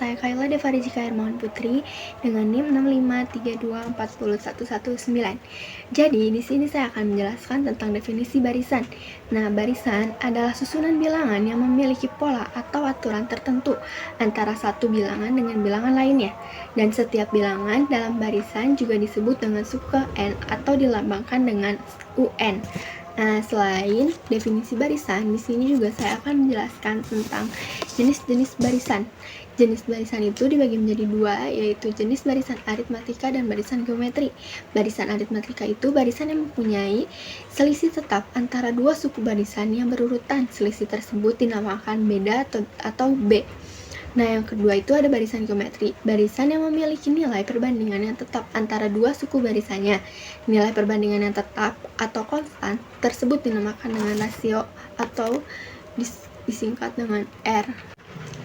saya Kayla Devarijika Hermawan Putri dengan NIM 653240119. Jadi, di sini saya akan menjelaskan tentang definisi barisan. Nah, barisan adalah susunan bilangan yang memiliki pola atau aturan tertentu antara satu bilangan dengan bilangan lainnya. Dan setiap bilangan dalam barisan juga disebut dengan suku N atau dilambangkan dengan UN. Nah, selain definisi barisan, di sini juga saya akan menjelaskan tentang jenis-jenis barisan. Jenis barisan itu dibagi menjadi dua, yaitu jenis barisan aritmatika dan barisan geometri. Barisan aritmatika itu barisan yang mempunyai selisih tetap antara dua suku barisan yang berurutan. Selisih tersebut dinamakan beda atau B. Nah, yang kedua itu ada barisan geometri. Barisan yang memiliki nilai perbandingan yang tetap antara dua suku barisannya. Nilai perbandingan yang tetap atau konstan tersebut dinamakan dengan rasio atau disingkat dengan R.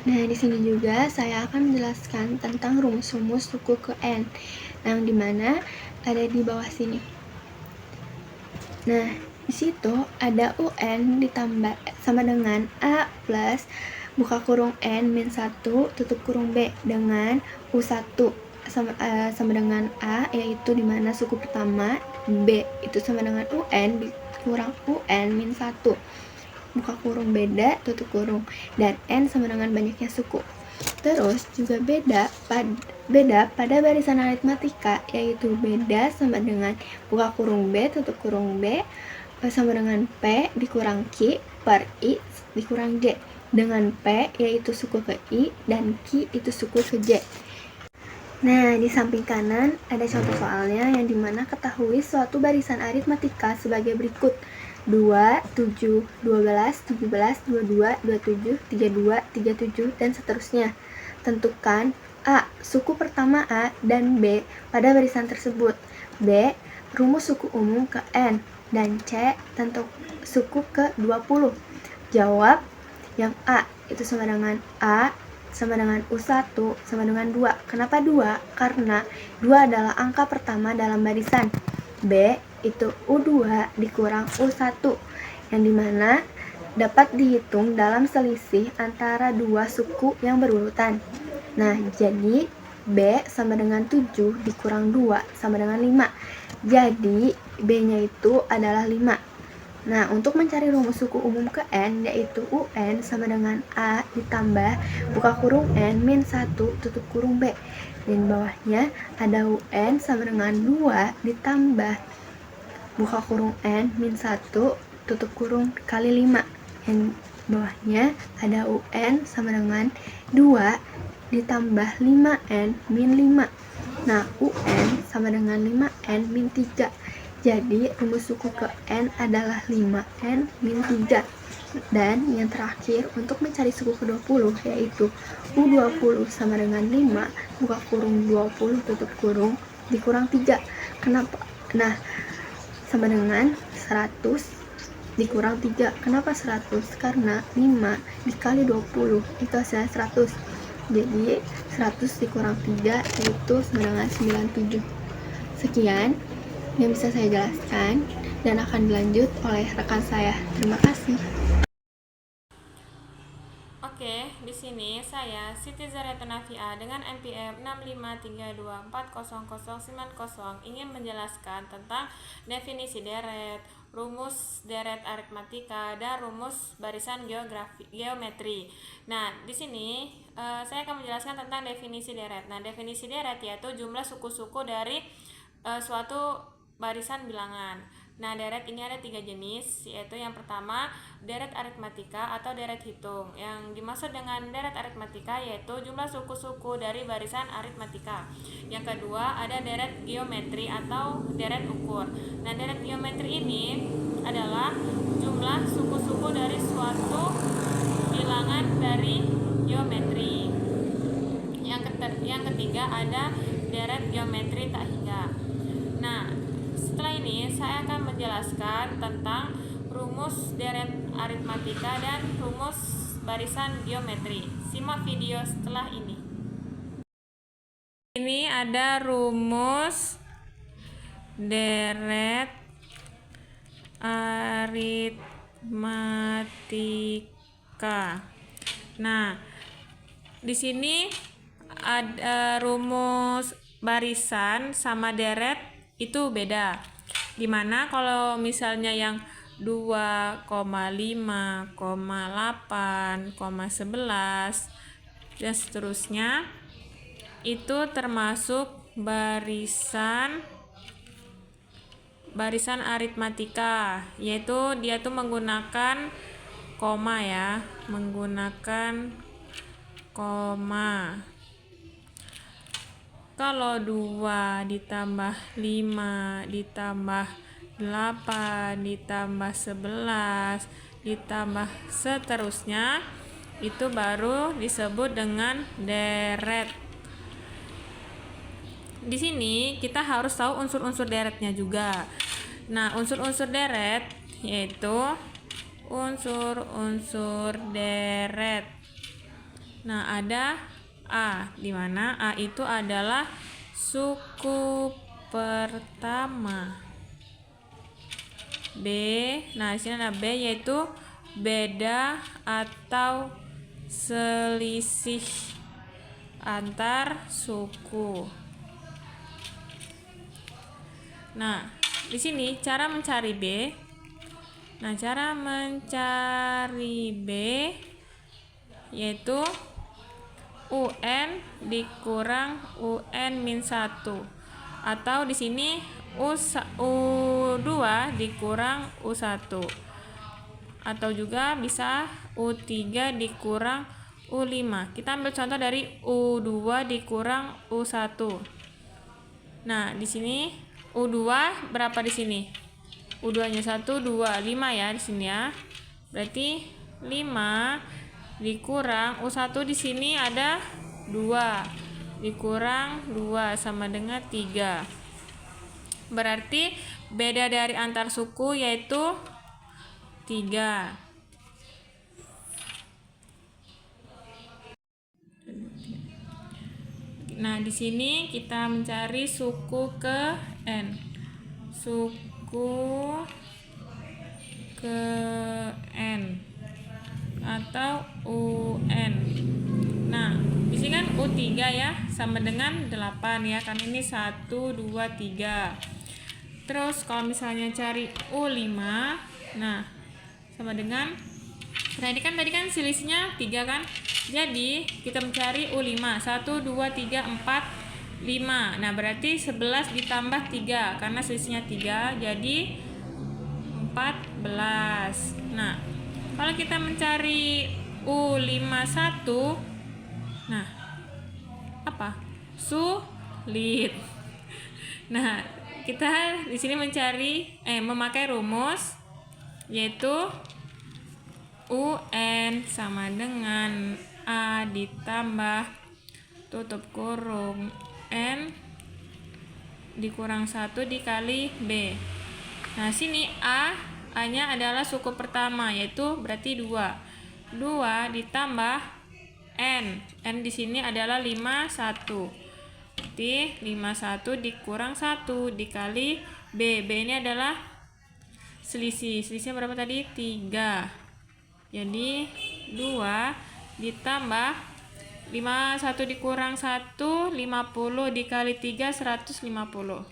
Nah, di sini juga saya akan menjelaskan tentang rumus-rumus suku ke N, yang dimana ada di bawah sini. Nah, di situ ada UN ditambah sama dengan A plus buka kurung N min 1 tutup kurung B dengan U1 sama dengan A, yaitu dimana suku pertama, B itu sama dengan UN dikurang UN min 1 buka kurung beda tutup kurung, dan N sama dengan banyaknya suku. Terus juga beda pada barisan aritmatika, yaitu beda sama dengan buka kurung B tutup kurung B sama dengan P dikurang Q per I dikurang J, dengan P yaitu suku ke I dan Q itu suku ke J. Nah, di samping kanan ada contoh soalnya yang dimana ketahui suatu barisan aritmatika sebagai berikut: 2, 7, 12, 17, 22, 27, 32, 37, dan seterusnya. Tentukan A. Suku pertama A dan B pada barisan tersebut. B. Rumus suku umum ke N. Dan C. Tentu suku ke 20. Jawab yang A, itu sama dengan A sama dengan U1 sama dengan 2. Kenapa 2? Karena 2 adalah angka pertama dalam barisan. B itu U2 dikurang U1, yang dimana dapat dihitung dalam selisih antara dua suku yang berurutan. Nah, jadi B sama dengan 7 dikurang 2 sama dengan 5. Jadi B-nya itu adalah 5. Nah, untuk mencari rumus suku umum ke N, yaitu UN sama dengan A ditambah buka kurung N min 1 tutup kurung B. Dan bawahnya ada UN sama dengan 2 ditambah buka kurung N min 1 tutup kurung kali 5. Yang bawahnya ada UN sama dengan 2 ditambah 5N min 5. Nah, UN sama dengan 5N min 3. Jadi, rumus suku ke N adalah 5N min 3. Dan yang terakhir, untuk mencari suku ke 20, yaitu U20 sama dengan 5, buka kurung 20 tutup kurung, dikurang 3. Kenapa? Nah, sama dengan 100 dikurang 3. Kenapa 100? Karena 5 dikali 20 itu hasilnya 100. Jadi, 100 dikurang 3 yaitu sama dengan 97. Sekian yang bisa saya jelaskan dan akan dilanjut oleh rekan saya. Terima kasih. Oke, di sini saya Siti Zareta Nafia dengan NPM 653240090 ingin menjelaskan tentang definisi deret, rumus deret aritmatika, dan rumus barisan geometri. Nah, di sini saya akan menjelaskan tentang definisi deret. Nah, definisi deret yaitu jumlah suku-suku dari suatu barisan bilangan. Nah, deret ini ada 3 jenis, yaitu yang pertama deret aritmatika atau deret hitung. Yang dimaksud dengan deret aritmatika yaitu jumlah suku-suku dari barisan aritmatika. Yang kedua ada deret geometri atau deret ukur. Nah, deret geometri ini adalah jumlah suku-suku dari suatu bilangan dari geometri. Yang ketiga ada deret geometri tak hingga. Nah, setelah ini saya akan menjelaskan tentang rumus deret aritmatika dan rumus barisan geometri. Simak video setelah ini. Ini ada rumus deret aritmatika. Nah, di sini ada rumus barisan sama deret itu beda. Dimana kalau misalnya yang 2,5,8,11 dan seterusnya itu termasuk barisan aritmatika, yaitu dia tuh menggunakan koma ya, menggunakan koma. Kalau 2 ditambah 5 ditambah 8 ditambah 11 ditambah seterusnya itu baru disebut dengan deret. Di sini kita harus tahu unsur-unsur deretnya juga. Nah, unsur-unsur deret yaitu unsur-unsur deret. Nah, ada A, di mana A itu adalah suku pertama. B, nah di sini ada B yaitu beda atau selisih antar suku. Nah, di sini cara mencari B. Nah, cara mencari B yaitu UN dikurang UN min 1, atau di sini U2 dikurang U1, atau juga bisa U3 dikurang U5. Kita ambil contoh dari U2 dikurang U1. Nah, di sini U2 berapa di sini? U2-nya 1, 2, 5 ya di sini ya. Berarti 5 dikurang U1 di sini ada 2 dikurang 2 sama dengan 3. Berarti beda dari antar suku yaitu 3. Nah, di sini kita mencari suku ke N. Suku ke N atau UN. Nah, di sini kan U3 ya, sama dengan 8 ya, kan ini 1 2 3. Terus kalau misalnya cari U5, nah sama dengan, nah ini kan tadi kan selisihnya 3 kan. Jadi kita mencari U5, 1 2 3 4 5. Nah, berarti 11 ditambah 3 karena selisihnya 3 jadi 14. Nah, kalau kita mencari U51, nah apa? Sulit. Nah, kita di sini memakai rumus yaitu UN sama dengan A ditambah tutup kurung N dikurang 1 dikali B. Nah, sini A-nya adalah suku pertama, yaitu berarti 2. 2 ditambah N. N di sini adalah 51. Berarti 51 dikurang 1 dikali B. B ini adalah selisih. Selisihnya berapa tadi? 3. Jadi 2 ditambah 51 dikurang 1, 50 dikali 3, 150.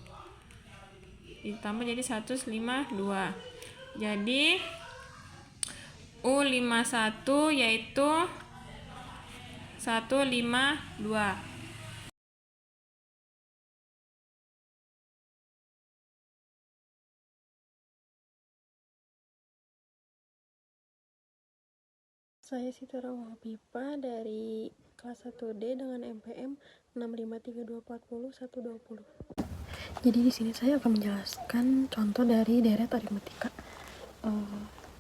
Ditambah jadi 152. Jadi U51 yaitu 152. Saya Siti Rawahpipa dari kelas 1D dengan MPM 653240120. Jadi di sini saya akan menjelaskan contoh dari deret aritmatika.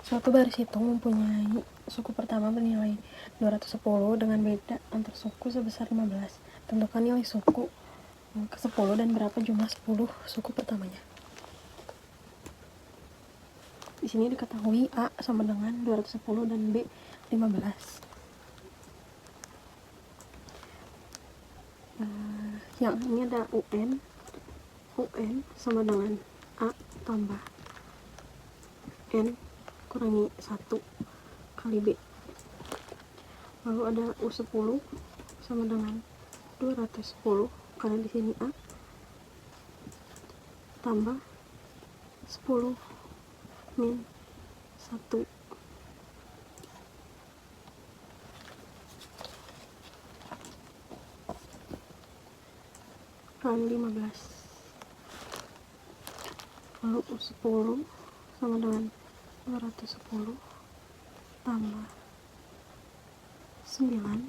Suatu baris hitung mempunyai suku pertama bernilai 210 dengan beda antar suku sebesar 15. Tentukan nilai suku ke-10 dan berapa jumlah 10 suku pertamanya. Di sini diketahui A sama dengan 210 dan B 15. Yang ini ada UN sama dengan A tambah N kurangi 1 kali B. Lalu ada U10 sama dengan 210 karena di sini A tambah 10 min 1 kali 15, lalu 10 sama dengan 210 tambah 9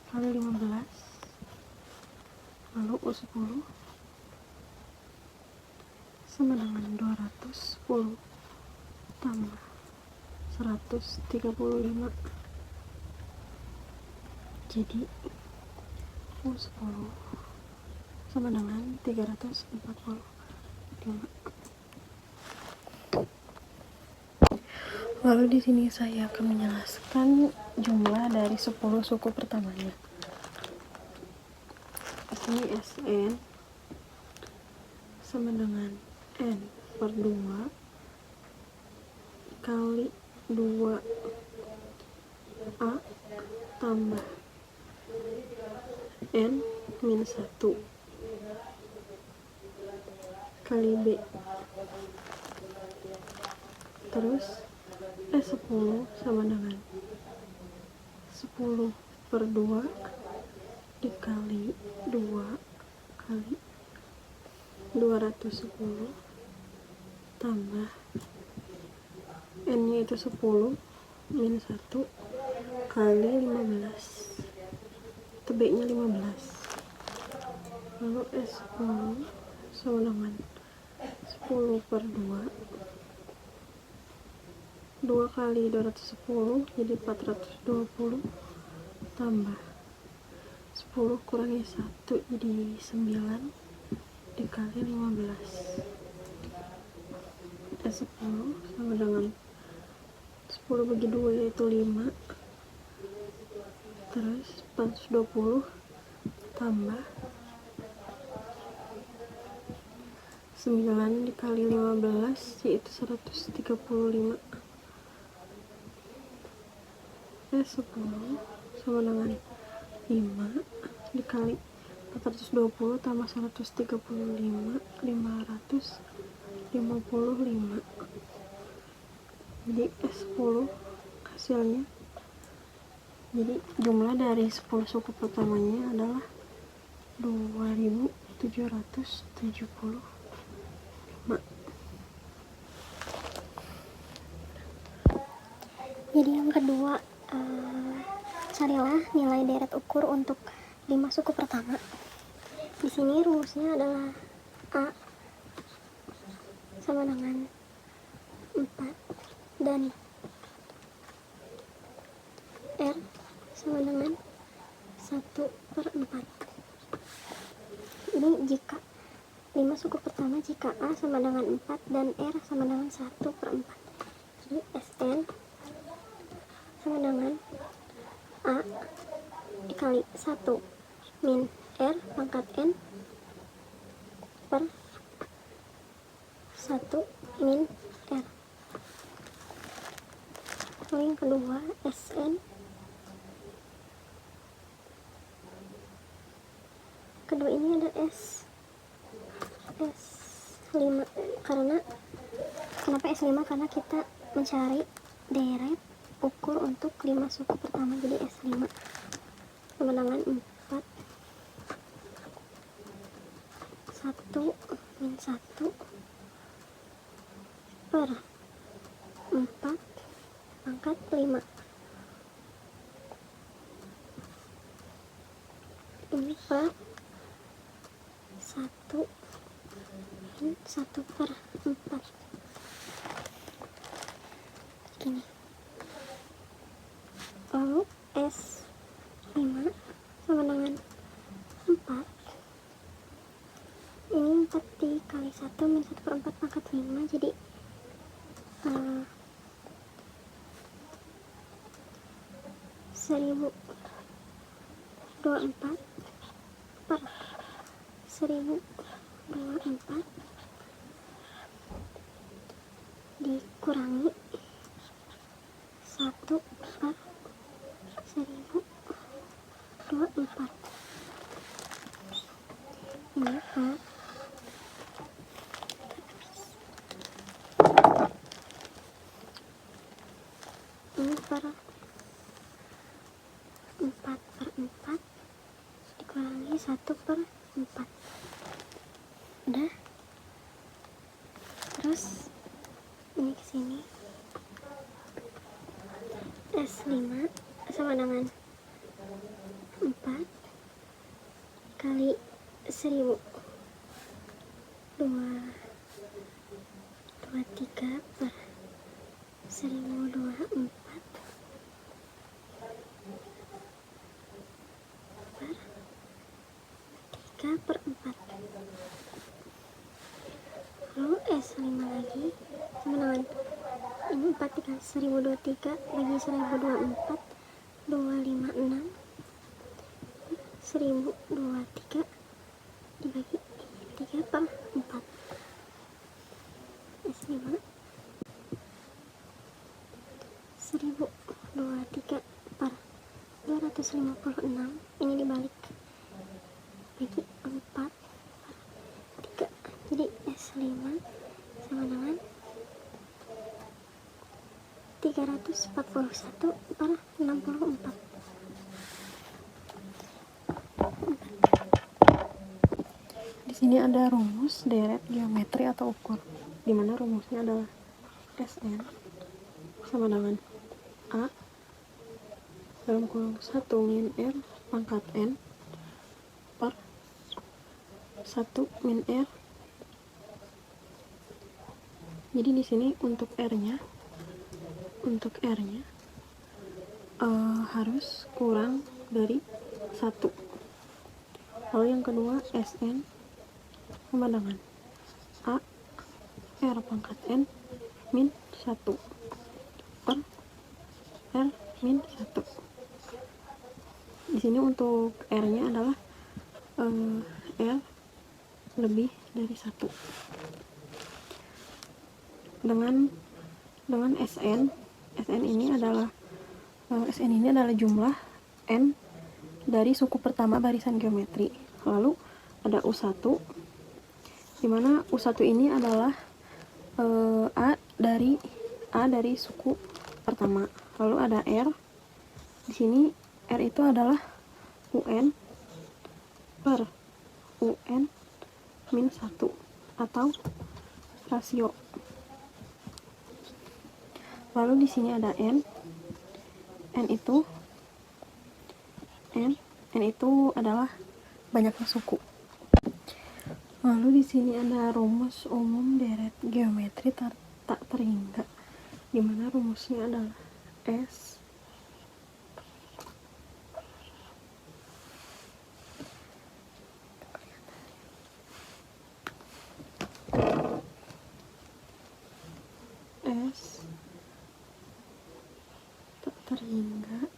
kali 15, lalu U10 sama dengan 210 tambah 135, jadi U10 sama dengan 345. Lalu di sini saya akan menjelaskan jumlah dari 10 suku pertamanya. Di sini Sn sama dengan N per 2 kali 2A tambah N min 1 kali B, terus S10 sama dengan 10 per 2 dikali 2 kali 210 tambah N nya itu 10 min 1 kali 15, itu B nya 15, lalu S10 sama dengan 10 per 2 kali 210 jadi 420 tambah 10 kurangi 1 jadi 9 dikali 15, S10 sama dengan 10 bagi 2 yaitu 5, terus 420 tambah 9 dikali 15 yaitu 135, S10 sama dengan 5 dikali 420 tambah 135, 555, jadi S10 hasilnya, jadi jumlah dari 10 suku pertamanya adalah 2775. Jadi yang kedua, carilah nilai deret ukur untuk 5 suku pertama. Di sini rumusnya adalah A sama dengan 4 dan R sama dengan 1/4. Ini jika 5 suku pertama, jika A sama dengan 4 dan R sama dengan 1/4. Jadi Sn sama dengan A dikali 1 min R pangkat N per 1 min R. Lalu yang kedua, Sn kedua ini ada S5 karena kenapa S5? Karena kita mencari deret ukur untuk 5 suku pertama, jadi S5 sama dengan 4 1 min 1 per 4 pangkat 5. Ini per 1 min 1/4 gini. Lalu S5 sama dengan 4, ini 4 dikali 1 min 1/4 pangkat 5, jadi 1024 per 1024 dikurangi 1/1000 4. Ini A ini per 4/4 dikurangi 1/4. Udah. Terus ini ke sini. S5 sama dengan 4 kali 1000 23 per 1024 per 3/4. Lalu S5 lagi sama dengan ini 4 dikali 1023 bagi 1024 256 1023 dibagi 3/4. S5 1023 per 256 ini dibalik bagi 4 per 3, jadi S5 sama dengan 341 per 64. Di sini ada rumus deret geometri atau ukur, di mana rumusnya adalah Sn sama dengan A dalam kurung 1 min R pangkat N per 1 min R. Jadi di sini untuk R-nya harus kurang dari 1. Lalu yang kedua Sn sama dengan A R pangkat N min 1 per R min 1. Di sini untuk R-nya adalah R lebih dari 1. Dengan Sn ini adalah jumlah N dari suku pertama barisan geometri. Lalu ada U1, di mana U1 ini adalah A dari suku pertama. Lalu ada R. Di sini R itu adalah UN per UN min 1 atau rasio. Lalu di sini ada N. N itu adalah banyaknya suku. Lalu di sini ada rumus umum deret geometri tak terhingga, di mana rumusnya adalah S tak terhingga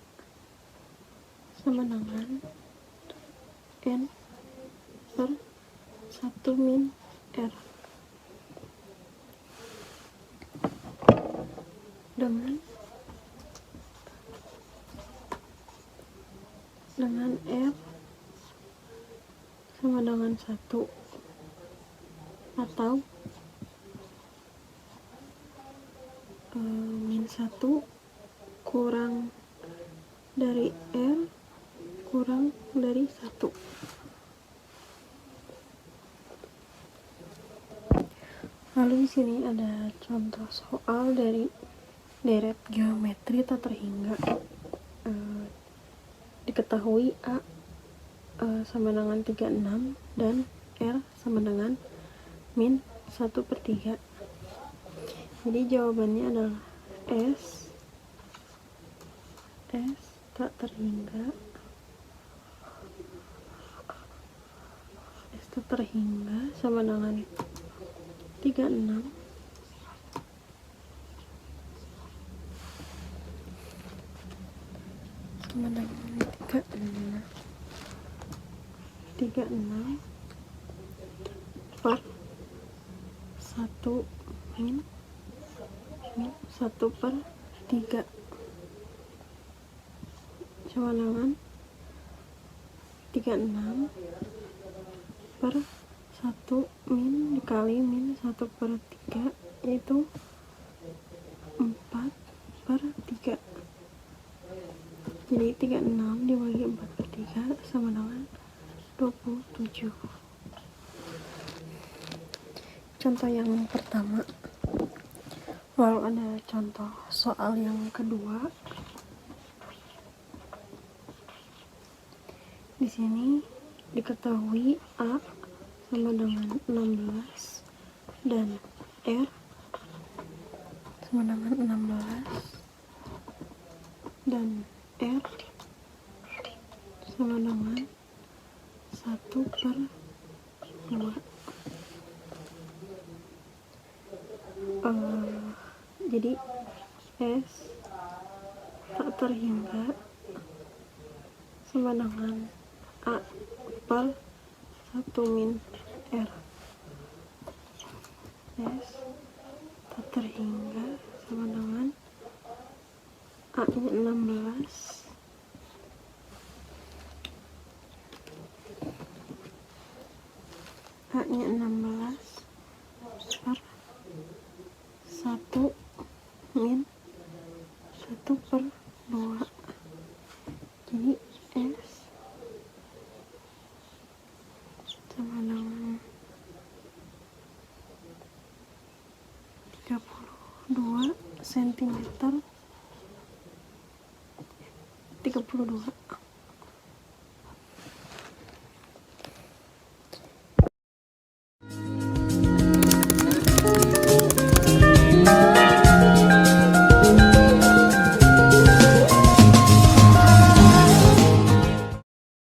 sama dengan N per 1 min R dengan R sama dengan 1 atau min 1 kurang dari R kurang dari 1. Lalu di sini ada contoh soal dari deret geometri tak terhingga. Diketahui A sama dengan 36 dan R sama dengan min 1/3. Jadi jawabannya adalah S tak terhingga sama dengan 36 sama dengan 36 per 1 min 1/3 sama dengan 36 per 1 min dikali min 1/3 yaitu 4 per 3. Jadi 36 dibagi 4/3 sama dengan 27. Contoh yang pertama. Lalu ada contoh soal yang kedua. Di sini diketahui A sama dengan 16 dan R sama dengan 16 dan R sama dengan 1/2. Jadi S tak terhingga sama dengan A per 1 min R. S tak terhingga sama dengan A nya 16 A nya 16 per 1 min 1/2. Jadi S sama dengan 32 cm 32